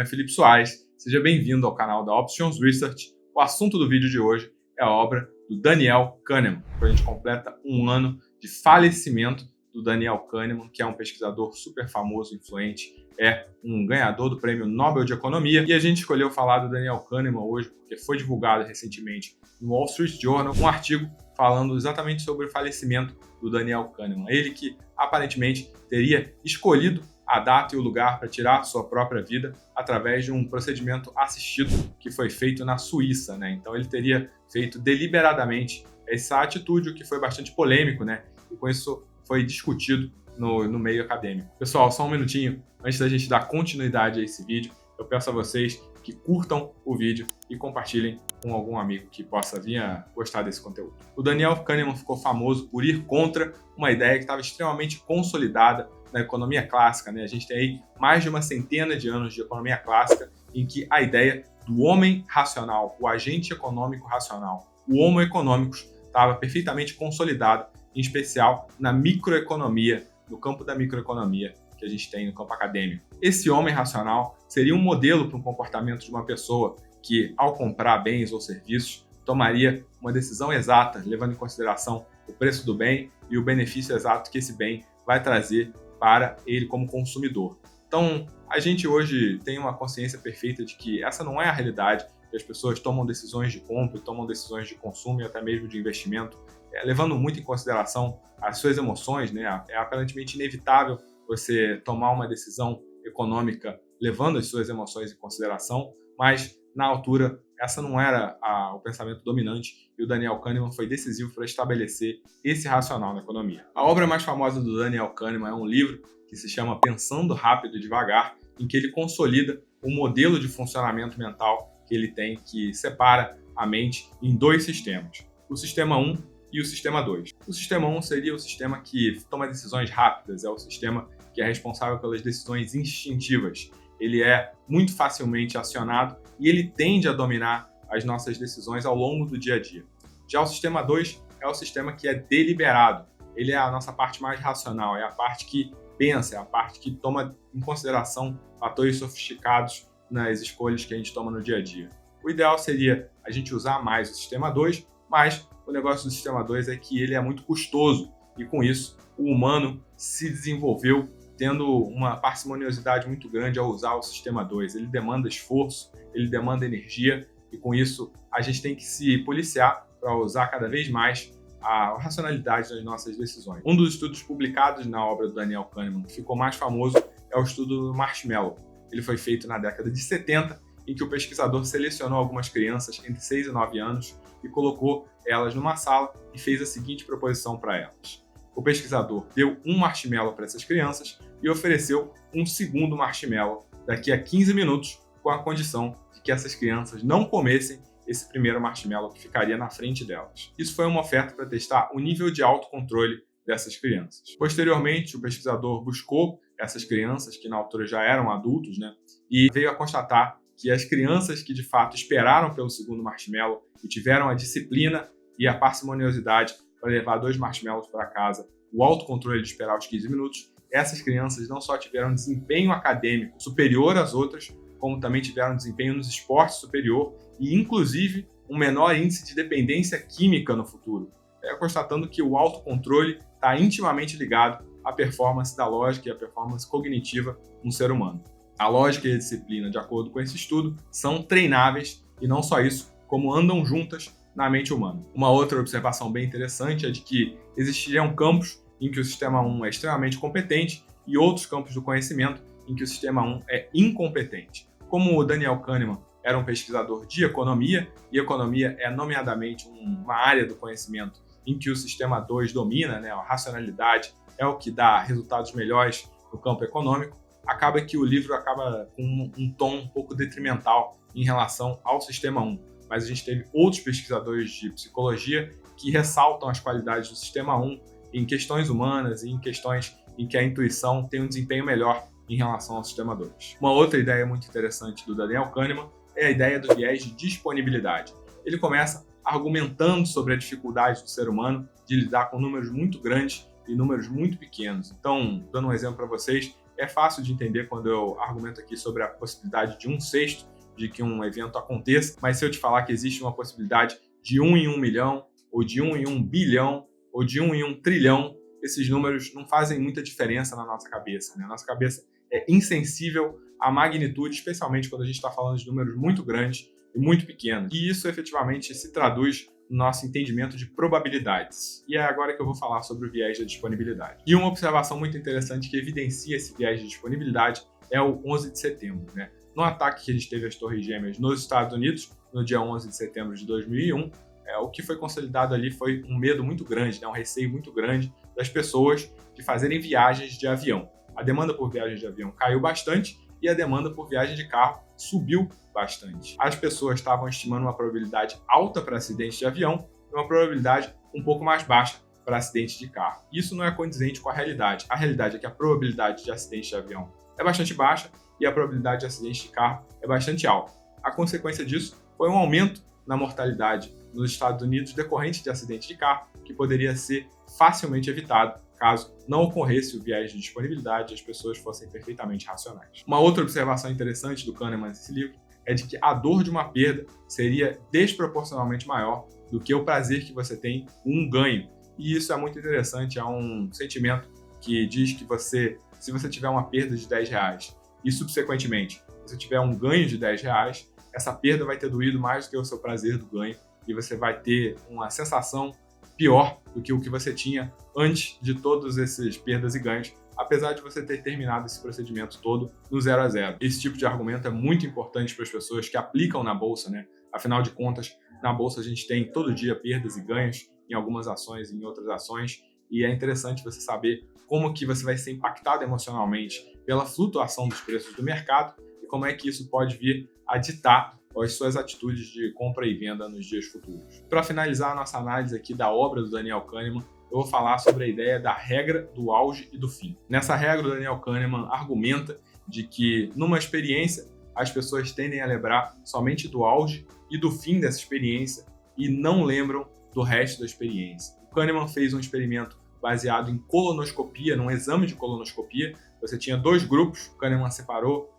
nome é Felipe Soares, seja bem-vindo ao canal da Options Research. O assunto do vídeo de hoje é a obra do Daniel Kahneman. A gente completa um ano de falecimento do Daniel Kahneman, que é um pesquisador super famoso, influente, é um ganhador do Prêmio Nobel de Economia. E a gente escolheu falar do Daniel Kahneman hoje porque foi divulgado recentemente no Wall Street Journal um artigo falando exatamente sobre o falecimento do Daniel Kahneman. Ele que aparentemente teria escolhido a data e o lugar para tirar sua própria vida através de um procedimento assistido que foi feito na Suíça, né? Então ele teria feito deliberadamente essa atitude, o que foi bastante polêmico, né? E com isso foi discutido no meio acadêmico. Pessoal, só um minutinho antes da gente dar continuidade a esse vídeo, eu peço a vocês que curtam o vídeo e compartilhem com algum amigo que possa vir a gostar desse conteúdo. O Daniel Kahneman ficou famoso por ir contra uma ideia que estava extremamente consolidada na economia clássica, né? A gente tem aí mais de uma centena de anos de economia clássica em que a ideia do homem racional, o agente econômico racional, o homo economicus, estava perfeitamente consolidado, em especial na microeconomia, no campo da microeconomia que a gente tem no campo acadêmico. Esse homem racional seria um modelo para um comportamento de uma pessoa que, ao comprar bens ou serviços, tomaria uma decisão exata, levando em consideração o preço do bem e o benefício exato que esse bem vai trazer para ele como consumidor. Então, a gente hoje tem uma consciência perfeita de que essa não é a realidade, que as pessoas tomam decisões de compra, tomam decisões de consumo e até mesmo de investimento, levando muito em consideração as suas emoções, né? É aparentemente inevitável você tomar uma decisão econômica levando as suas emoções em consideração, mas na altura essa não era o pensamento dominante e o Daniel Kahneman foi decisivo para estabelecer esse racional na economia. A obra mais famosa do Daniel Kahneman é um livro que se chama Pensando Rápido e Devagar, em que ele consolida o modelo de funcionamento mental que ele tem, que separa a mente em dois sistemas, o sistema 1 e o sistema 2. O sistema 1 seria o sistema que toma decisões rápidas, é o sistema que é responsável pelas decisões instintivas. Ele é muito facilmente acionado e ele tende a dominar as nossas decisões ao longo do dia a dia. Já o sistema 2 é o sistema que é deliberado. Ele é a nossa parte mais racional, é a parte que pensa, é a parte que toma em consideração fatores sofisticados nas escolhas que a gente toma no dia a dia. O ideal seria a gente usar mais o sistema 2, mas o negócio do sistema 2 é que ele é muito custoso e com isso o humano se desenvolveu tendo uma parcimoniosidade muito grande ao usar o sistema 2. Ele demanda esforço, ele demanda energia e com isso a gente tem que se policiar para usar cada vez mais a racionalidade das nossas decisões. Um dos estudos publicados na obra do Daniel Kahneman que ficou mais famoso é o estudo do Marshmallow. Ele foi feito na década de 70, em que o pesquisador selecionou algumas crianças entre 6 e 9 anos e colocou elas numa sala e fez a seguinte proposição para elas. O pesquisador deu um marshmallow para essas crianças e ofereceu um segundo marshmallow daqui a 15 minutos, com a condição de que essas crianças não comessem esse primeiro marshmallow que ficaria na frente delas. Isso foi uma oferta para testar o nível de autocontrole dessas crianças. Posteriormente, o pesquisador buscou essas crianças, que na altura já eram adultos, né, e veio a constatar que as crianças que de fato esperaram pelo segundo marshmallow e tiveram a disciplina e a parcimoniosidade para levar 2 marshmallows para casa, o autocontrole de esperar os 15 minutos, essas crianças não só tiveram desempenho acadêmico superior às outras, como também tiveram desempenho nos esportes superior e, inclusive, um menor índice de dependência química no futuro, constatando que o autocontrole está intimamente ligado à performance da lógica e à performance cognitiva no ser humano. A lógica e a disciplina, de acordo com esse estudo, são treináveis e não só isso, como andam juntas na mente humana. Uma outra observação bem interessante é de que existiriam campos em que o sistema 1 é extremamente competente e outros campos do conhecimento em que o sistema 1 é incompetente. Como o Daniel Kahneman era um pesquisador de economia, e economia é nomeadamente uma área do conhecimento em que o sistema 2 domina, né, a racionalidade é o que dá resultados melhores no campo econômico, acaba que o livro acaba com um tom um pouco detrimental em relação ao sistema 1. Mas a gente teve outros pesquisadores de psicologia que ressaltam as qualidades do sistema 1 em questões humanas e em questões em que a intuição tem um desempenho melhor em relação ao sistema 2. Uma outra ideia muito interessante do Daniel Kahneman é a ideia do viés de disponibilidade. Ele começa argumentando sobre a dificuldade do ser humano de lidar com números muito grandes e números muito pequenos. Então, dando um exemplo para vocês, É fácil de entender quando eu argumento aqui sobre a possibilidade de 1/6 de que um evento aconteça, mas se eu te falar que existe uma possibilidade de 1 em 1 milhão, ou de 1 em 1 bilhão, ou de 1 em 1 trilhão, esses números não fazem muita diferença na nossa cabeça, né? A nossa cabeça é insensível à magnitude, especialmente quando a gente está falando de números muito grandes e muito pequenos. E isso efetivamente se traduz no nosso entendimento de probabilidades. E é agora que eu vou falar sobre o viés da disponibilidade. E uma observação muito interessante que evidencia esse viés de disponibilidade é o 11 de setembro, né? No ataque que a gente teve às Torres Gêmeas nos Estados Unidos, no dia 11 de setembro de 2001, o que foi consolidado ali foi um medo muito grande, né? Um receio muito grande das pessoas de fazerem viagens de avião. A demanda por viagens de avião caiu bastante e a demanda por viagem de carro subiu bastante. As pessoas estavam estimando uma probabilidade alta para acidente de avião e uma probabilidade um pouco mais baixa para acidente de carro. Isso não é condizente com a realidade. A realidade é que a probabilidade de acidente de avião é bastante baixa e a probabilidade de acidente de carro é bastante alta. A consequência disso foi um aumento na mortalidade nos Estados Unidos decorrente de acidente de carro, que poderia ser facilmente evitado caso não ocorresse o viés de disponibilidade e as pessoas fossem perfeitamente racionais. Uma outra observação interessante do Kahneman nesse livro é de que a dor de uma perda seria desproporcionalmente maior do que o prazer que você tem com um ganho. E isso é muito interessante, é um sentimento que diz que se você tiver uma perda de R$10 e subsequentemente você tiver um ganho de R$10, essa perda vai ter doído mais do que o seu prazer do ganho e você vai ter uma sensação pior do que o que você tinha antes de todos esses perdas e ganhos, apesar de você ter terminado esse procedimento todo no 0 a 0. Esse tipo de argumento é muito importante para as pessoas que aplicam na bolsa, né? Afinal de contas, na bolsa a gente tem todo dia perdas e ganhos em algumas ações e em outras ações, e é interessante você saber como que você vai ser impactado emocionalmente pela flutuação dos preços do mercado e como é que isso pode vir a ditar as suas atitudes de compra e venda nos dias futuros. Para finalizar a nossa análise aqui da obra do Daniel Kahneman, eu vou falar sobre a ideia da regra do auge e do fim. Nessa regra, o Daniel Kahneman argumenta de que, numa experiência, as pessoas tendem a lembrar somente do auge e do fim dessa experiência e não lembram do resto da experiência. O Kahneman fez um experimento baseado em colonoscopia, num exame de colonoscopia. Você tinha 2 grupos, o Kahneman separou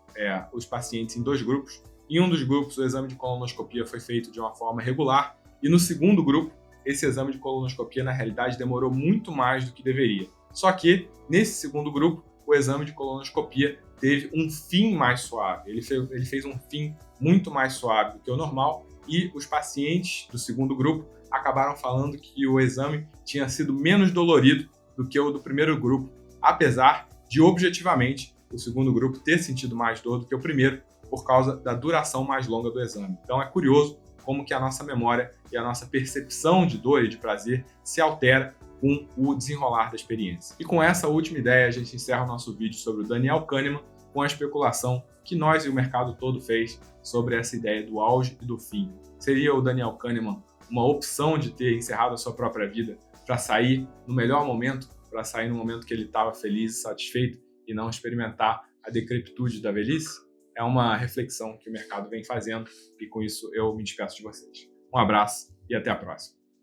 os pacientes em 2 grupos. Em um dos grupos, o exame de colonoscopia foi feito de uma forma regular, e no segundo grupo, esse exame de colonoscopia, na realidade, demorou muito mais do que deveria. Só que, nesse segundo grupo, o exame de colonoscopia teve um fim mais suave. Ele fez um fim muito mais suave do que o normal, e os pacientes do segundo grupo acabaram falando que o exame tinha sido menos dolorido do que o do primeiro grupo, apesar de, objetivamente, o segundo grupo ter sentido mais dor do que o primeiro, por causa da duração mais longa do exame. Então é curioso como que a nossa memória e a nossa percepção de dor e de prazer se altera com o desenrolar da experiência. E com essa última ideia, a gente encerra o nosso vídeo sobre o Daniel Kahneman, com a especulação que nós e o mercado todo fez sobre essa ideia do auge e do fim. Seria o Daniel Kahneman uma opção de ter encerrado a sua própria vida para sair no melhor momento, para sair no momento que ele estava feliz e satisfeito e não experimentar a decrepitude da velhice? É uma reflexão que o mercado vem fazendo e com isso eu me despeço de vocês. Um abraço e até a próxima.